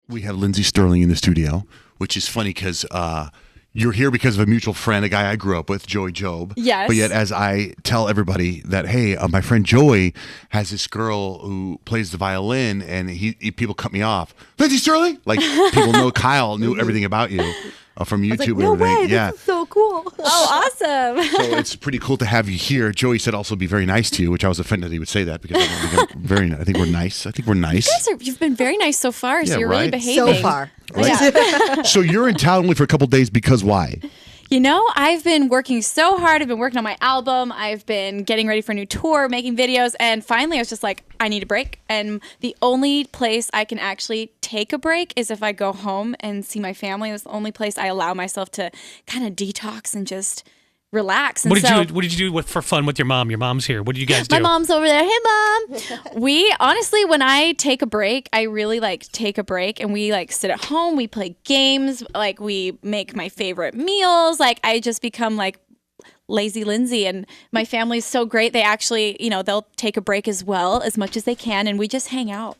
We have Lindsey Stirling in the studio, which is funny because you're here because of a mutual friend, a guy I grew up with, Joey Job. Yes. But yet, as I tell everybody that, hey, my friend Joey has this girl who plays the violin, and people cut me off. Lindsey Stirling? Like, people know Kyle knew everything about you from YouTube and no everything. way, this is so cool. Oh, awesome. So it's pretty cool to have you here. Joey said also be very nice to you, which I was offended he would say that because I think we're nice. I think we're nice. You've been very nice so far, so Yeah, you're really right? behaving. So far. Yeah. So you're in town only for a couple days because why? You know, I've been working so hard. I've been working on my album. I've been getting ready for a new tour, making videos. And finally, I was just like, I need a break. And the only place I can actually take a break is if I go home and see my family. That's the only place I allow myself to kind of detox and just relax. And What did you do for fun with your mom? Your mom's here. What do you guys do? My mom's over there. Hey, Mom. We honestly, when I take a break, I really take a break, and we sit at home. We play games. We make my favorite meals. I just become lazy Lindsey, and my family's so great. They actually, they'll take a break as well, as much as they can, and we just hang out.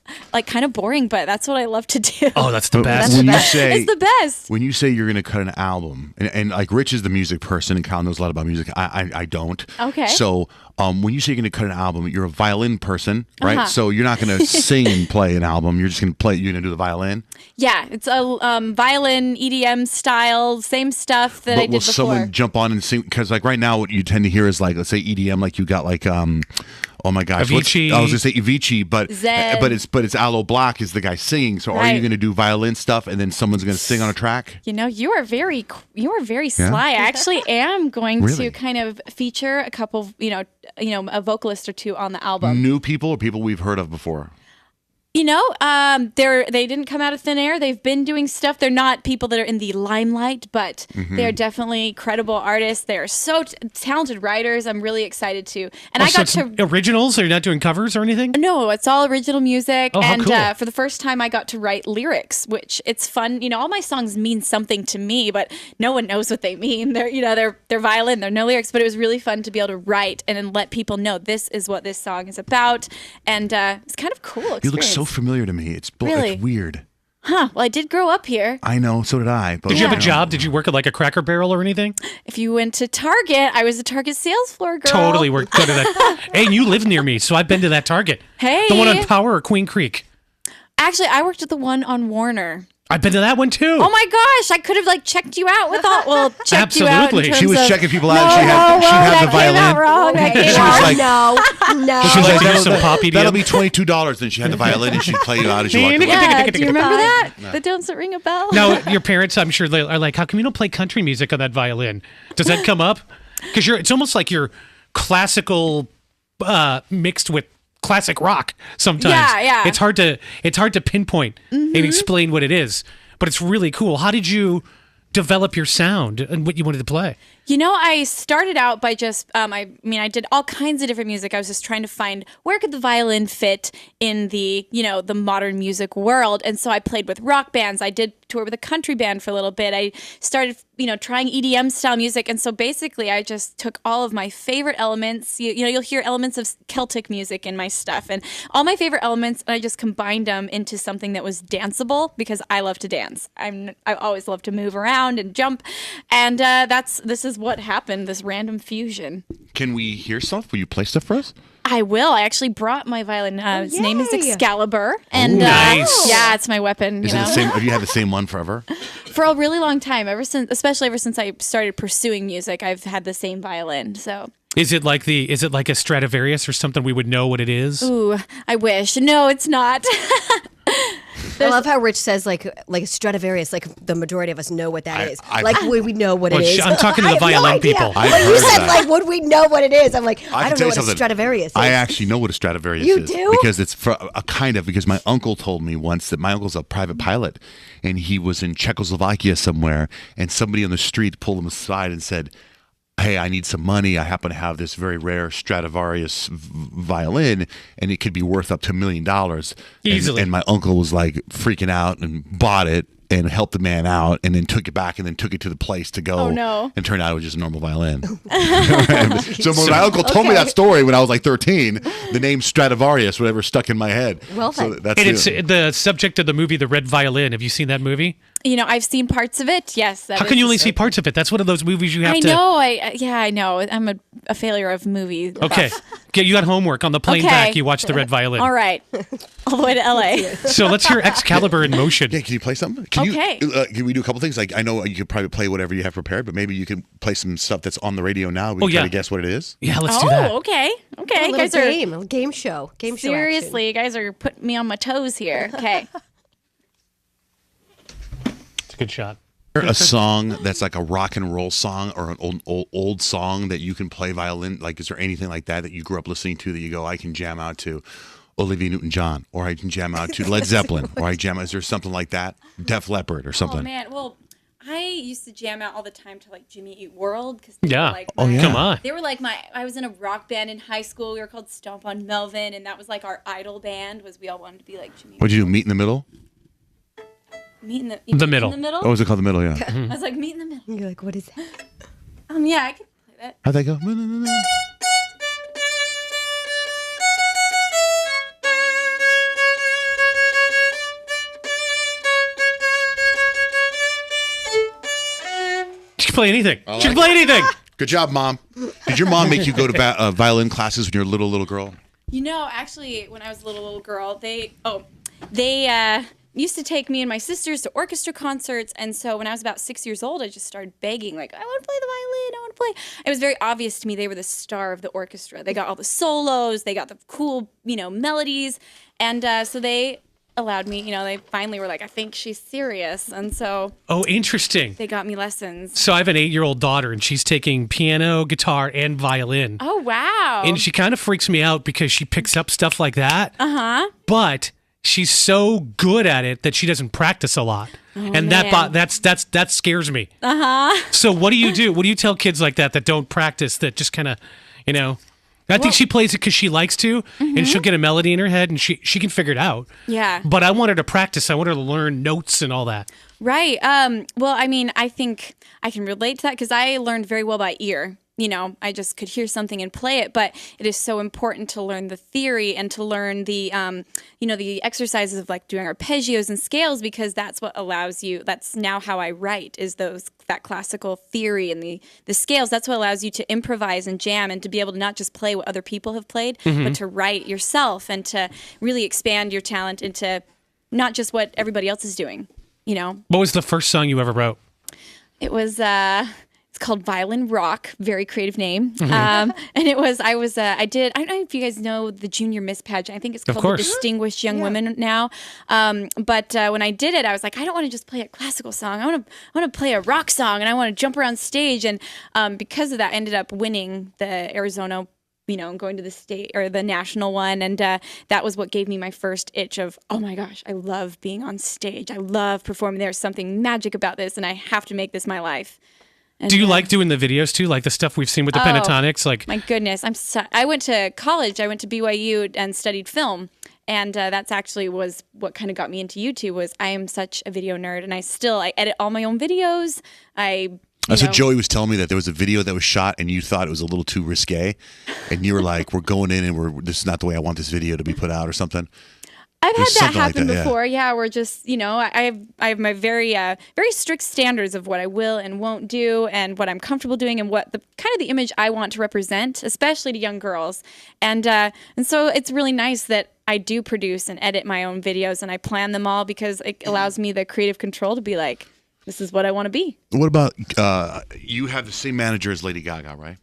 Kind of boring, but that's what I love to do. Oh, that's the best. It's the best. When you say you're going to cut an album, and Rich is the music person, and Kyle knows a lot about music. I don't. Okay. So when you say you're going to cut an album, you're a violin person, right? Uh-huh. So you're not going to sing and play an album. You're just going to play. You're going to do the violin. Yeah, it's a violin EDM style, same stuff that I did will before. someone jump on and sing? Because right now, what you tend to hear is let's say EDM, you got oh my gosh, Avicii. I was gonna say Avicii, but Zed. but it's Aloe Black is the guy singing. So are you Right. going to do violin stuff and then someone's going to sing on a track? You are very sly. I actually am going Really? to kind of feature a couple, a vocalist or two on the album. New people or people we've heard of before? They didn't come out of thin air. They've been doing stuff. They're not people that are in the limelight, but they are definitely credible artists. They are so talented writers. I'm really excited to. And I got to originals. Are you not doing covers or anything? No, it's all original music. Oh, how and cool. For the first time, I got to write lyrics, which it's fun. All my songs mean something to me, but no one knows what they mean. They're violin. They're no lyrics, but it was really fun to be able to write and then let people know this is what this song is about. And it's kind of cool experience. You look so familiar to me. It's Really? It's weird. Huh. Well, I did grow up here. I know. So did I. But Did you have a I don't job? know. Did you work at a Cracker Barrel or anything? If you went to Target, I was a Target sales floor girl. Totally worked. Go to that. Hey, and you live near me, so I've been to that Target. Hey. The one on Power or Queen Creek. Actually, I worked at the one on Warner. I've been to that one too. Oh my gosh, I could have checked you out with all. Well, checked you out. Absolutely. In She terms was of, checking people out. She had the that came out violin. wrong. That came She was out. like- no. She's like, "Do some pop EDM." That'll be $22. Then she had the violin and she'd play you out as you walked away. Yeah, do you remember that? That doesn't ring a bell. Now, your parents, I'm sure, they are like, how come you don't play country music on that violin? Does that come up? Because it's almost like you're classical mixed with classic rock sometimes. Yeah. It's hard to pinpoint and explain what it is, but it's really cool. How did you develop your sound and what you wanted to play? I started out by just, I did all kinds of different music. I was just trying to find where could the violin fit in the, the modern music world. And so I played with rock bands. I did tour with a country band for a little bit. I started, trying EDM style music. And so basically I just took all of my favorite elements. You'll hear elements of Celtic music in my stuff and all my favorite elements. And I just combined them into something that was danceable because I love to dance. I always love to move around and jump. And this is what happened, this random fusion. Can we hear stuff? Will you play stuff for us? I will. I actually brought my violin. His name is yay. Excalibur. And Nice. yeah, it's my weapon. Is it the same? Have you had the same one forever? For a really long time, especially ever since I started pursuing music, I've had the same violin. So Is it like a Stradivarius or something we would know what it is? ooh, I wish. No, it's not. I love how Rich says like Stradivarius, the majority of us know what that is. Would we know what Well, it is? I'm talking to I the have no violin idea. people. I've When you heard said that. would we know what it is? I'm like, I can don't tell know you what a something. Stradivarius is. I actually know what a Stradivarius You is. do? Because it's for a kind of, because my uncle told me once that my uncle's a private pilot and he was in Czechoslovakia somewhere and somebody on the street pulled him aside and said, hey, I need some money. I happen to have this very rare Stradivarius violin and it could be worth up to $1 million. Easily. And my uncle was freaking out and bought it. and helped the man out, and then took it back, and then took it to the place to go. Oh, no. And turned out it was just a normal violin. So when my uncle told me that story when I was like 13, the name Stradivarius, whatever, stuck in my head. Well, so then. that's And it's the subject of the movie, The Red Violin. Have you seen that movie? You know, I've seen parts of it. Yes. How can you only see parts of it? That's one of those movies you have I to. know. I know. I'm a failure of movies. Okay. You got homework on the plane Okay. back. You watch The Red Violin. All right. All the way to LA. So let's hear Excalibur in motion. Yeah, can you play something? Okay. Can we do a couple things? Like, I know you could probably play whatever you have prepared, but maybe you can play some stuff that's on the radio now. We can try to guess what it is. Yeah, let's do that. Okay. Okay. A You little guys game, a game show. Game show. seriously, you guys are putting me on my toes here. Okay. It's a good shot. A song that's like a rock and roll song, or an old song that you can play violin. Like, is there anything like that you grew up listening to that you go, I can jam out to Olivia Newton-John, or I can jam out to Led Zeppelin, or I jam out? Is there something like that? Def Leppard or something? Oh man, well, I used to jam out all the time to like Jimmy Eat World because Yeah. like Come on. they were like I was in a rock band in high school. We were called Stomp on Melvin, and that was like our idol band. Was we all wanted to be like Jimmy? What'd you do? Meet in the Middle? Meet in the Middle. In the middle. Oh, was it called the Middle? Yeah. I was like Meet in the middle. You're like, what is that? Yeah, I could play that. How'd that go? She can play anything. She can play anything. Good job, Mom. Did your mom make you go to violin classes when you were a little girl? You know, actually, when I was a little girl, they used to take me and my sisters to orchestra concerts, and so when I was about 6 years old, I just started begging, like, I want to play the violin, I want to play. It was very obvious to me they were the star of the orchestra. They got all the solos, they got the cool, melodies, and so they allowed me, they finally were like, I think she's serious, and so Oh, interesting. they got me lessons. So I have an 8-year-old daughter, and she's taking piano, guitar, and violin. Oh, wow. And she kind of freaks me out because she picks up stuff like that. Uh-huh. But she's so good at it that she doesn't practice a lot. And man. that scares me. Uh-huh. So what do you do? What do you tell kids like that don't practice, that just kind of, I think she plays it because she likes to, and she'll get a melody in her head, and she can figure it out. Yeah. But I want her to practice. I want her to learn notes and all that. Right. Well, I mean, I think I can relate to that because I learned very well by ear. I just could hear something and play it, but it is so important to learn the theory and to learn the, the exercises of like doing arpeggios and scales, because that's what allows you, that's now how I write, is that classical theory and the scales. That's what allows you to improvise and jam and to be able to not just play what other people have played, but to write yourself and to really expand your talent into not just what everybody else is doing, What was the first song you ever wrote? It was, it's called Violin Rock, very creative name. And it was, I don't know if you guys know the Junior Miss pageant. I think it's called the Distinguished Young Women now. But when I did it, I was like, I don't want to just play a classical song. I want to play a rock song, and I want to jump around stage. And because of that, I ended up winning the Arizona, going to the state or the national one. And that was what gave me my first itch of, oh my gosh, I love being on stage. I love performing. There's something magic about this, and I have to make this my life. And do you like doing the videos too, like the stuff we've seen with the Pentatonics? Like, my goodness, I went to college. I went to BYU and studied film, and that's actually was what kind of got me into YouTube. Was I am such a video nerd, and I edit all my own videos. That's what Joey was telling me, that there was a video that was shot and you thought it was a little too risque, and you were like, "We're going in, and this is not the way I want this video to be put out," or something. I've had that happen like that, before. Yeah, we're just, I have my very very strict standards of what I will and won't do, and what I'm comfortable doing, and what the kind of the image I want to represent, especially to young girls. And so it's really nice that I do produce and edit my own videos, and I plan them all, because it allows me the creative control to be like, this is what I want to be. What about you? Have the same manager as Lady Gaga, right?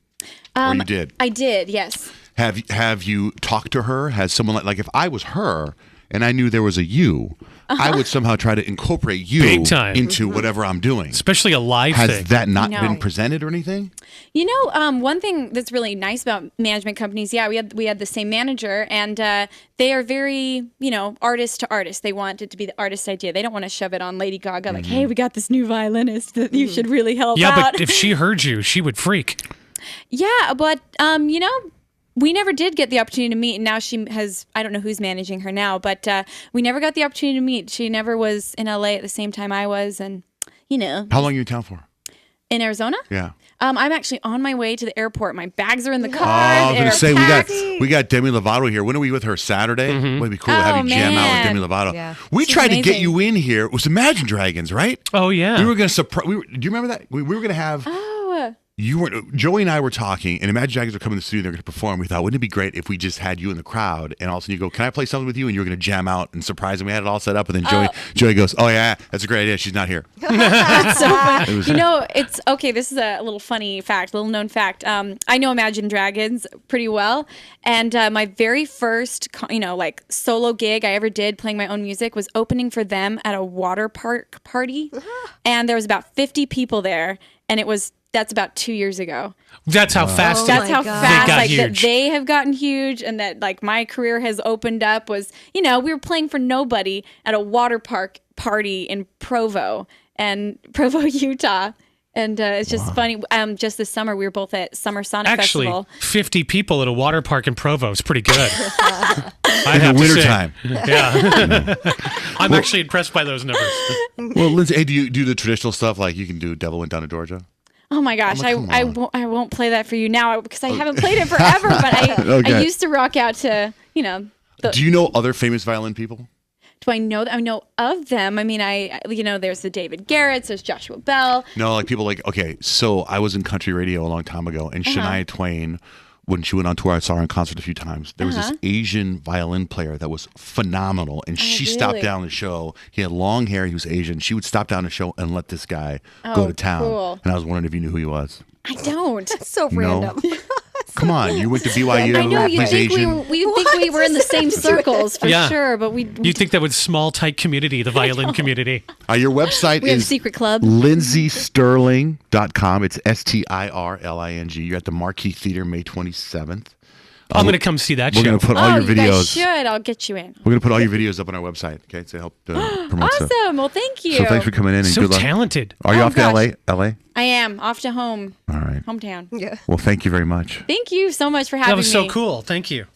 Or you did? I did, yes. Have you talked to her? Has someone like if I was her and I knew there was a you, I would somehow try to incorporate you Big time. into whatever I'm doing. especially a live Has thing. that not No. been presented or anything? One thing that's really nice about management companies, we had the same manager, and they are very, artist to artist. They want it to be the artist idea. They don't want to shove it on Lady Gaga like, hey, we got this new violinist that you should really help out. But if she heard you, she would freak. Yeah, but we never did get the opportunity to meet. And now she has, I don't know who's managing her now, but we never got the opportunity to meet. She never was in LA at the same time I was. And, How long are you in town for? In Arizona? Yeah. I'm actually on my way to the airport. My bags are in the car. I was going to say, packed. we got Demi Lovato here. When are we with her? Saturday? Would be cool to have you jam out with Demi Lovato. Yeah. We She's tried to get amazing. you in here. It was Imagine Dragons, right? Oh yeah. We were going to surprise. Do you remember that? We were going to have. You were Joey and I were talking, and Imagine Dragons were coming to the studio. They're going to perform. We thought, wouldn't it be great if we just had you in the crowd, and all of a sudden you go, "Can I play something with you?" And you were going to jam out and surprise. And we had it all set up, and then Joey goes, "Oh yeah, that's a great idea. She's not here." That's so funny. It's okay. This is a little funny fact, little known fact. I know Imagine Dragons pretty well, and my very first, like solo gig I ever did playing my own music was opening for them at a water park party, and there was about 50 people there, and that's about 2 years ago. That's how fast. That's how fast They got like that huge. they have gotten huge, and that like my career has opened up. Was we were playing for nobody at a water park party in Provo, Utah. And it's just funny. Just this summer, we were both at Summer Sonic Actually, Festival. 50 people at a water park in Provo is pretty good. I In have the to say. wintertime. Yeah. I'm actually impressed by those numbers. Well, Lindsay, hey, do you do the traditional stuff like you can do Devil Went Down to Georgia? Oh my gosh, come I on. won't play that for you now because I haven't played it forever. But I Okay. used to rock out to Do you know other famous violin people? Do I know that? I know of them. I mean, there's the David Garretts, there's Joshua Bell. No, like people like, okay, so I was in country radio a long time ago, and Shania Twain, when she went on tour, I saw her in concert a few times. There was this Asian violin player that was phenomenal, and she stopped really? down the show. He had long hair, he was Asian. She would stop down the show and let this guy go to town. Cool. And I was wondering if you knew who he was. I don't. So random. Come on, you went to BYU. I know he's Asian. we were in the same circles for Yeah. sure, but You think that was small, tight community, the violin community? Your website we have a is secret club. lindseysterling.com. It's STIRLING. You're at the Marquee Theater May 27th. I'm going to come see that We're show. going to put all your you guys videos. should. I'll get you in. We're going to put all your videos up on our website, okay, to help promote stuff. Awesome. Well, thank you. So thanks for coming in and So good luck. talented. Are you Oh, off gosh. to LA? I am off to home, All right. hometown. Yeah. Well, thank you very much. Thank you so much for having me. That was so cool. Thank you.